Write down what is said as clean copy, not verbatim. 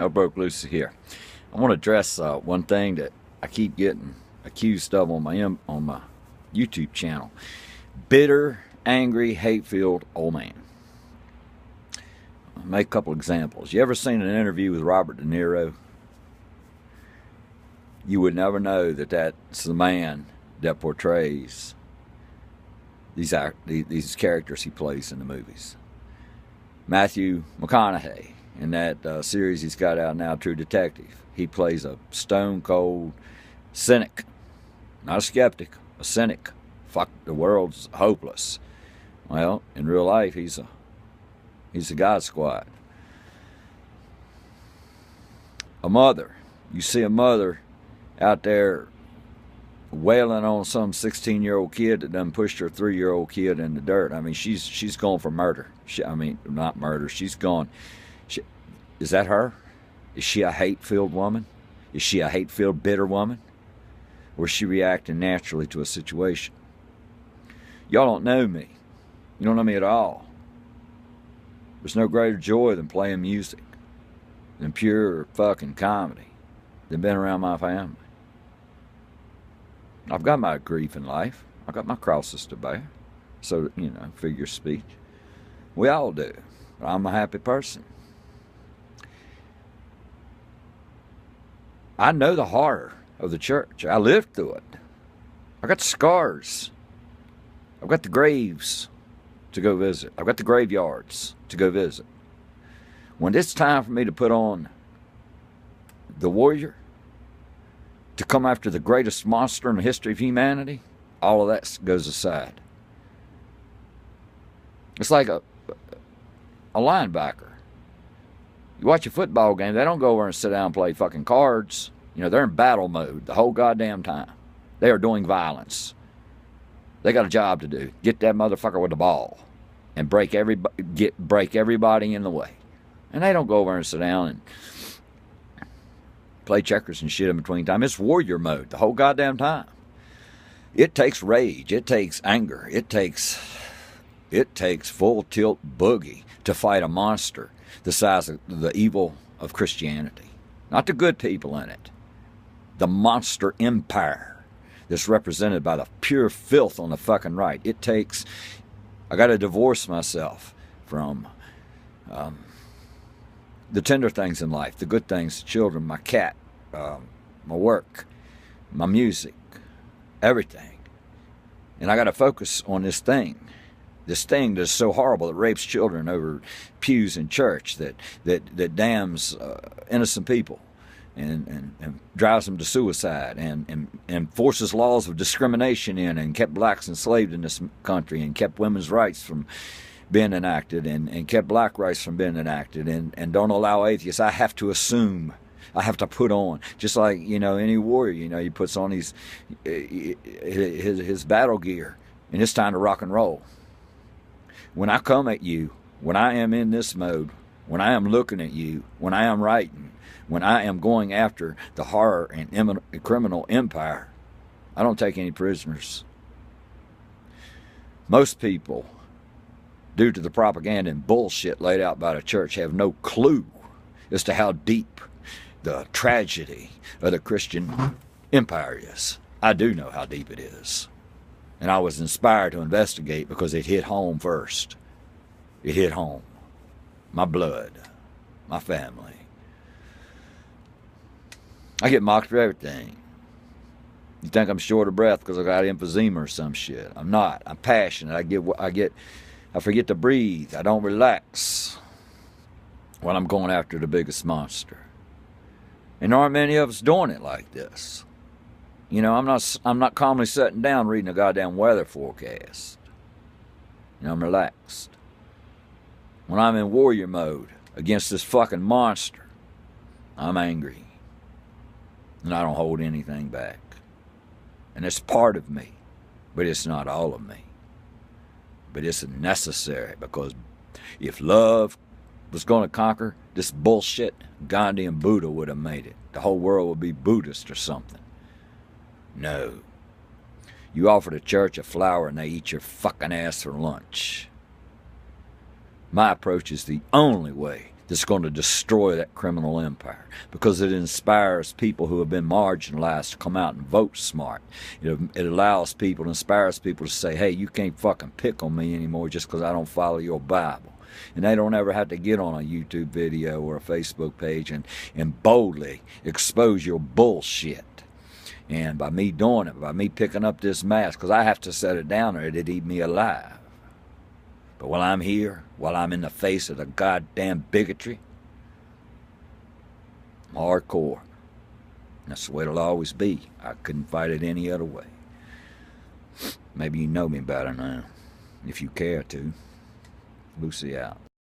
Hell broke loose here. I want to address one thing that I keep getting accused of on my YouTube channel. Bitter, angry, hate-filled old man. I'll make a couple examples. You ever seen an interview with Robert De Niro? You would never know that that's the man that portrays these characters he plays in the movies. Matthew McConaughey, in that series he's got out now, True Detective, he plays a stone-cold cynic. Not a skeptic, a cynic. Fuck, the world's hopeless. Well, in real life, he's a God squad. A mother. You see a mother out there wailing on some 16-year-old kid that done pushed her 3-year-old kid in the dirt. I mean, she's gone for murder. Not murder. She's gone. Is that her? Is she a hate-filled woman? Is she a hate-filled, bitter woman? Or is she reacting naturally to a situation? Y'all don't know me. You don't know me at all. There's no greater joy than playing music, than pure fucking comedy, than being around my family. I've got my grief in life. I've got my crosses to bear. So, figure of speech. We all do. But I'm a happy person. I know the horror of the church. I lived through it. I got the scars. I've got the graves to go visit. I've got the graveyards to go visit. When it's time for me to put on the warrior, to come after the greatest monster in the history of humanity, all of that goes aside. It's like a linebacker. You watch a football game, they don't go over and sit down and play fucking cards. They're in battle mode the whole goddamn time. They are doing violence. They got a job to do. Get that motherfucker with the ball and break everybody in the way. And they don't go over and sit down and play checkers and shit in between time. It's warrior mode the whole goddamn time. It takes rage. It takes anger. It takes full tilt boogie to fight a monster the size of the evil of Christianity. Not the good people in it. The monster empire that's represented by the pure filth on the fucking right. I got to divorce myself from the tender things in life, the good things, the children, my cat, my work, my music, everything. And I got to focus on this thing that's so horrible, that rapes children over pews in church, that damns innocent people and drives them to suicide and forces laws of discrimination in and kept blacks enslaved in this country and kept women's rights from being enacted and kept black rights from being enacted and don't allow atheists. I have to assume, I have to put on, just like, any warrior, he puts on his battle gear and it's time to rock and roll. When I come at you, when I am in this mode, when I am looking at you, when I am writing, when I am going after the horror and criminal empire, I don't take any prisoners. Most people, due to the propaganda and bullshit laid out by the church, have no clue as to how deep the tragedy of the Christian empire is. I do know how deep it is. And I was inspired to investigate because it hit home first. It hit home. My blood. My family. I get mocked for everything. You think I'm short of breath because I got emphysema or some shit. I'm not. I'm passionate. I forget to breathe. I don't relax when I'm going after the biggest monster. And there aren't many of us doing it like this. I'm not calmly sitting down reading a goddamn weather forecast. I'm relaxed. When I'm in warrior mode against this fucking monster, I'm angry. And I don't hold anything back. And it's part of me, but it's not all of me. But it's necessary, because if love was going to conquer this bullshit, Gandhi and Buddha would have made it. The whole world would be Buddhist or something. No. You offer the church a flower and they eat your fucking ass for lunch. My approach is the only way that's going to destroy that criminal empire, because it inspires people who have been marginalized to come out and vote smart. It allows people, inspires people to say, hey, you can't fucking pick on me anymore just because I don't follow your Bible. And they don't ever have to get on a YouTube video or a Facebook page and boldly expose your bullshit. And by me doing it, by me picking up this mask, because I have to set it down or it'd eat me alive. But while I'm here, while I'm in the face of the goddamn bigotry, I'm hardcore. That's the way it'll always be. I couldn't fight it any other way. Maybe you know me better now, if you care to. Lucy out.